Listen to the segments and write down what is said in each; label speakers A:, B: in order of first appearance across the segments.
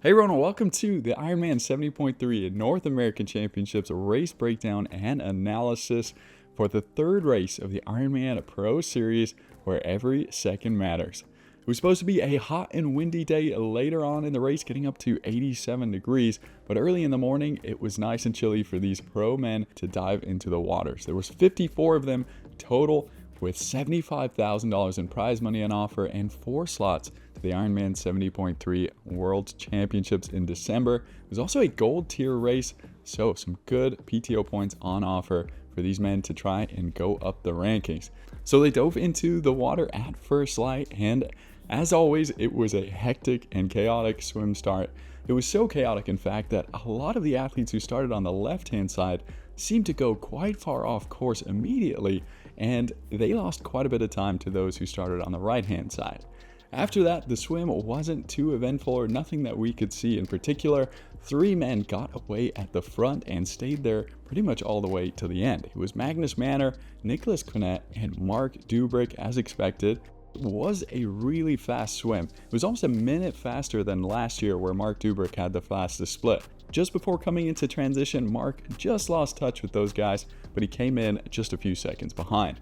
A: Hey Ronald, welcome to the Ironman 70.3 North American Championships race breakdown and analysis for the third race of the Ironman Pro Series, where every second matters. It was supposed to be a hot and windy day later on in the race, getting up to 87 degrees, but early in the morning it was nice and chilly for these pro men to dive into the waters. There was 54 of them total, with $75,000 in prize money on offer and 4 slots to the Ironman 70.3 World Championships in December. It was also a gold tier race, so some good PTO points on offer for these men to try and go up the rankings. So they dove into the water at first light, and as always, it was a hectic and chaotic swim start. It was so chaotic, in fact, that a lot of the athletes who started on the left-hand side seemed to go quite far off course immediately, and they lost quite a bit of time to those who started on the right-hand side. After that, the swim wasn't too eventful, or nothing that we could see in particular. 3 men got away at the front and stayed there pretty much all the way to the end. It was Magnus Manor, Nicholas Quinet, and Mark Dubrick, as expected. It was a really fast swim. It was almost a minute faster than last year, where Mark Dubrick had the fastest split. Just before coming into transition, Mark just lost touch with those guys, but he came in just a few seconds behind.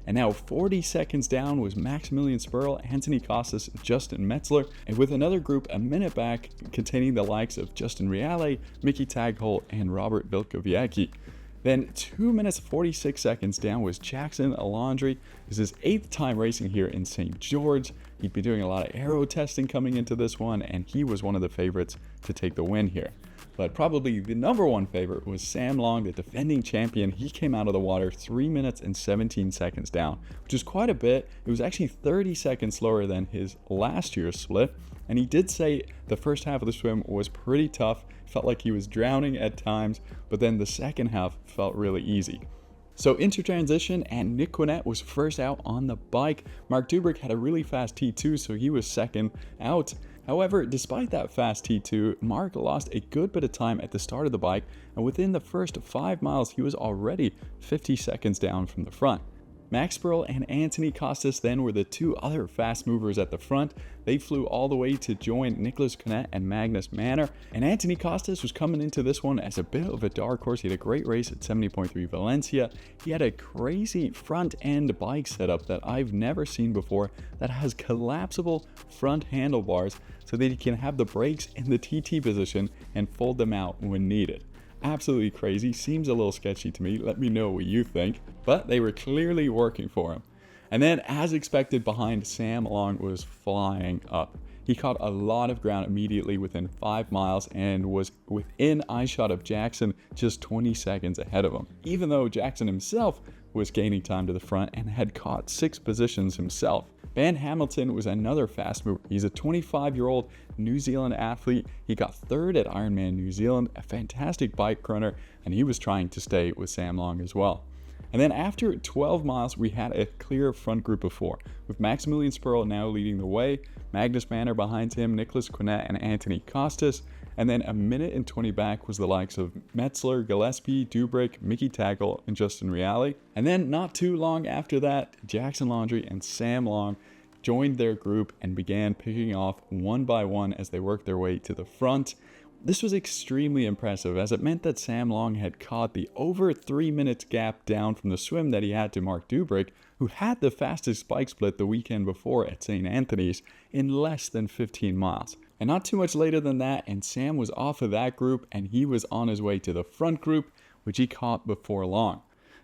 A: And now 40 seconds down was Maximilian Sperl, Anthony Costas, Justin Metzler, and with another group a minute back containing the likes of Justin Reale, Mickey Tagholt, and Robert Vilkoviecki. Then 2 minutes 46 seconds down was Jackson Alondre. This is his 8th time racing here in St. George. He'd been doing a lot of aero testing coming into this one, and he was one of the favorites to take the win here. But probably the number one favorite was Sam Long, the defending champion. He came out of the water 3 minutes and 17 seconds down, which is quite a bit. It was actually 30 seconds slower than his last year's split. And he did say the first half of the swim was pretty tough. Felt like he was drowning at times, but then the second half felt really easy. So into transition, and Nick Quinet was first out on the bike. Mark Dubrick had a really fast T2, so he was second out. However, despite that fast T2, Mark lost a good bit of time at the start of the bike, and within the first 5 miles, he was already 50 seconds down from the front. Max Sperl and Anthony Costas then were the 2 other fast movers at the front. They flew all the way to join Nicholas Quinet and Magnus Manor, and Anthony Costas was coming into this one as a bit of a dark horse. He had a great race at 70.3 Valencia. He had a crazy front end bike setup that I've never seen before, that has collapsible front handlebars so that he can have the brakes in the TT position and fold them out when needed. Absolutely crazy, seems a little sketchy to me. Let me know what you think, but they were clearly working for him. And then, as expected, behind, Sam Long was flying up. He caught a lot of ground immediately within 5 miles and was within eyeshot of Jackson, just 20 seconds ahead of him, even though Jackson himself was gaining time to the front and had caught 6 positions himself. Van Hamilton was another fast mover. He's a 25-year-old New Zealand athlete. He got 3rd at Ironman New Zealand, a fantastic bike runner, and he was trying to stay with Sam Long as well. And then after 12 miles, we had a clear front group of 4, with Maximilian Sperl now leading the way, Magnus Manor behind him, Nicholas Quinet, and Anthony Costas. And then a minute and 20 back was the likes of Metzler, Gillespie, Dubrick, Mickey Tagholt, and Justin Reale. And then not too long after that, Jackson Laundrie and Sam Long joined their group and began picking off one by one as they worked their way to the front. This was extremely impressive, as it meant that Sam Long had caught the over 3 minutes gap down from the swim that he had to Mark Dubrick, who had the fastest bike split the weekend before at St. Anthony's, in less than 15 miles. And not too much later than that, and Sam was off of that group, and he was on his way to the front group, which he caught before long.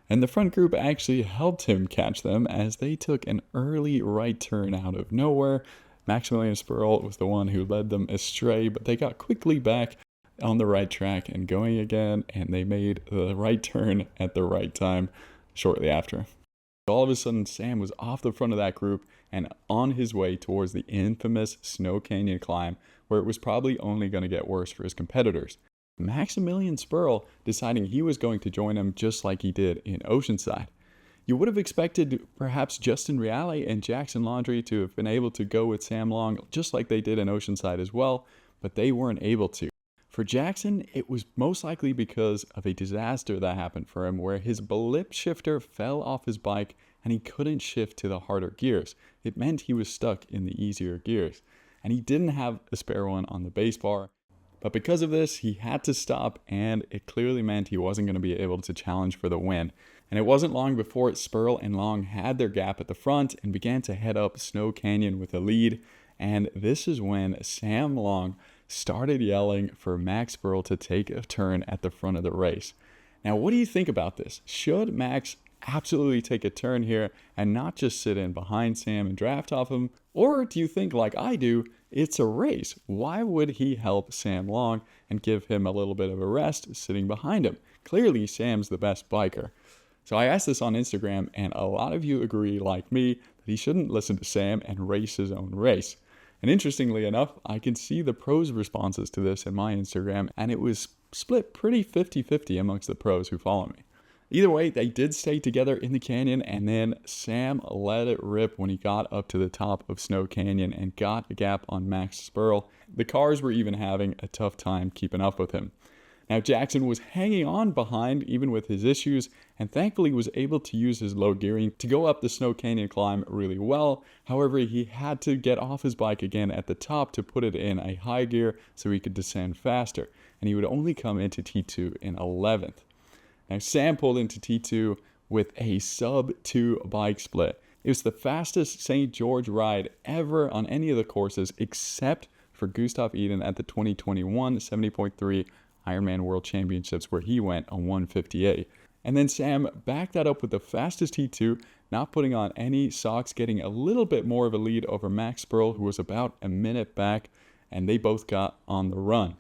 A: And the front group actually helped him catch them, as they took an early right turn out of nowhere. Maximilian Sperl was the one who led them astray, but they got quickly back on the right track and going again, and they made the right turn at the right time shortly after. All of a sudden, Sam was off the front of that group and on his way towards the infamous Snow Canyon climb, where it was probably only going to get worse for his competitors. Maximilian Sperl deciding he was going to join him just like he did in Oceanside. You would have expected perhaps Justin Reale and Jackson Laundrie to have been able to go with Sam Long just like they did in Oceanside as well, but they weren't able to. For Jackson, it was most likely because of a disaster that happened for him, where his blip shifter fell off his bike and he couldn't shift to the harder gears. It meant he was stuck in the easier gears, and he didn't have a spare one on the base bar. But because of this, he had to stop, and it clearly meant he wasn't going to be able to challenge for the win. And it wasn't long before Spurl and Long had their gap at the front and began to head up Snow Canyon with a lead. And this is when Sam Long started yelling for Max Spurl to take a turn at the front of the race. Now, what do you think about this? Should Max absolutely take a turn here and not just sit in behind Sam and draft off him? Or do you think, like I do, it's a race? Why would he help Sam Long and give him a little bit of a rest sitting behind him? Clearly, Sam's the best biker. So I asked this on Instagram, and a lot of you agree, like me, that he shouldn't listen to Sam and race his own race. And interestingly enough, I can see the pros' responses to this in my Instagram, and it was split pretty 50-50 amongst the pros who follow me. Either way, they did stay together in the canyon, and then Sam let it rip when he got up to the top of Snow Canyon and got a gap on Max Spurl. The cars were even having a tough time keeping up with him. Now, Jackson was hanging on behind even with his issues, and thankfully was able to use his low gearing to go up the Snow Canyon climb really well. However, he had to get off his bike again at the top to put it in a high gear so he could descend faster, and he would only come into T2 in 11th. Now, Sam pulled into T2 with a sub-2 bike split. It was the fastest St. George ride ever on any of the courses except for Gustav Iden at the 2021 70.3 Ironman World Championships, where he went on 1:58. And then Sam backed that up with the fastest T2, not putting on any socks, getting a little bit more of a lead over Max Spurl, who was about a minute back, and they both got on the run.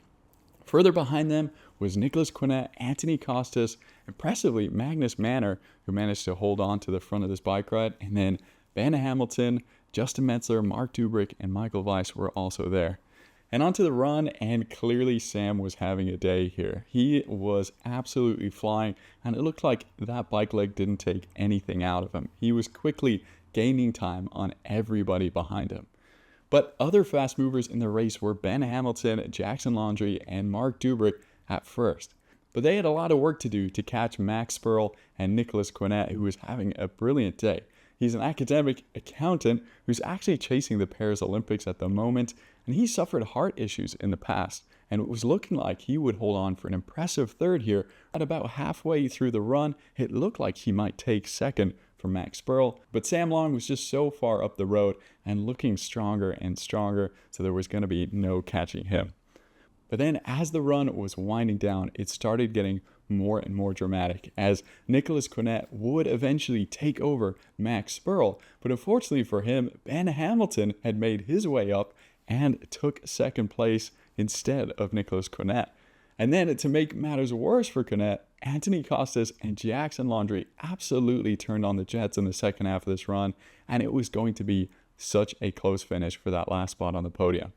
A: Further behind them was Nicholas Quinet, Anthony Costas, impressively Magnus Manor, who managed to hold on to the front of this bike ride, and then Ben Hamilton, Justin Metzler, Mark Dubrick, and Michael Weiss were also there. And onto the run, and clearly Sam was having a day here. He was absolutely flying, and it looked like that bike leg didn't take anything out of him. He was quickly gaining time on everybody behind him. But other fast movers in the race were Ben Hamilton, Jackson Laundry, and Mark Dubrick at first. But they had a lot of work to do to catch Max Spurl and Nicholas Quinet, who was having a brilliant day. He's an academic accountant who's actually chasing the Paris Olympics at the moment, and he suffered heart issues in the past, and it was looking like he would hold on for an impressive third here. At about halfway through the run, it looked like he might take second from Max Spurl, but Sam Long was just so far up the road and looking stronger and stronger, so there was going to be no catching him. But then as the run was winding down, it started getting more and more dramatic, as Nicholas Quinet would eventually take over Max Spurl, but unfortunately for him, Ben Hamilton had made his way up and took second place instead of Nicholas Quinet. And then to make matters worse for Quinet, Anthony Costas and Jackson Laundry absolutely turned on the jets in the second half of this run, and it was going to be such a close finish for that last spot on the podium.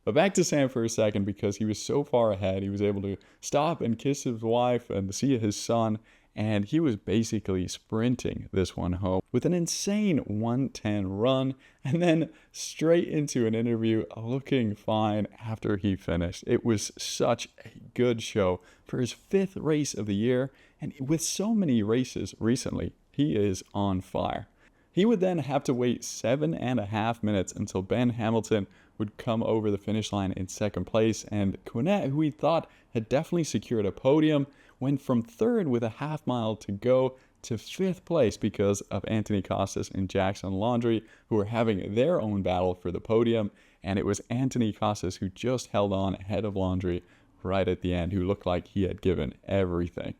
A: But back to Sam for a second, because he was so far ahead, he was able to stop and kiss his wife and see his son, and he was basically sprinting this one home with an insane 1:10 run, and then straight into an interview looking fine after he finished. It was such a good show for his 5th race of the year, and with so many races recently, he is on fire. He would then have to wait 7.5 minutes until Ben Hamilton would come over the finish line in second place, and Quinet, who we thought had definitely secured a podium, went from third with a half mile to go to 5th place because of Anthony Costas and Jackson Laundry, who were having their own battle for the podium, and it was Anthony Costas who just held on ahead of Laundry right at the end, who looked like he had given everything.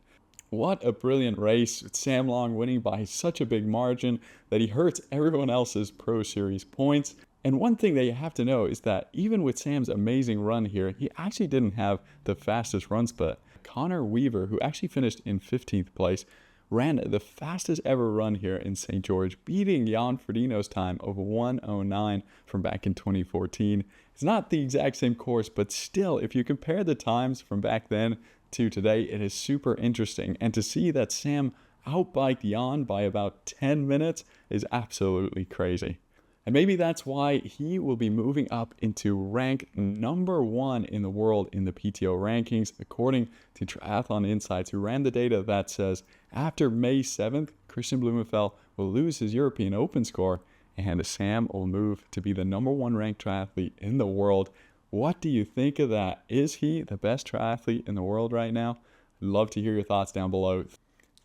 A: What a brilliant race, with Sam Long winning by such a big margin that he hurts everyone else's Pro Series points. And one thing that you have to know is that even with Sam's amazing run here, he actually didn't have the fastest run split. Connor Weaver, who actually finished in 15th place, ran the fastest ever run here in St. George, beating Jan Frodeno's time of 1:09 from back in 2014. It's not the exact same course, but still, if you compare the times from back then to today, it is super interesting. And to see that Sam outbiked Jan by about 10 minutes is absolutely crazy. And maybe that's why he will be moving up into rank number 1 in the world in the PTO rankings, according to Triathlon Insights, who ran the data that says after May 7th, Christian Blumenfeld will lose his European Open score, and Sam will move to be the number 1 ranked triathlete in the world What do you think of that? Is he the best triathlete in the world right now? Love to hear your thoughts down below.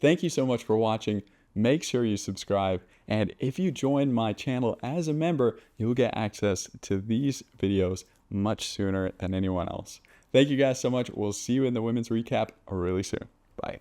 A: Thank you so much for watching. Make sure you subscribe, and if you join my channel as a member, you'll get access to these videos much sooner than anyone else. Thank you guys so much. We'll see you in the women's recap really soon. Bye.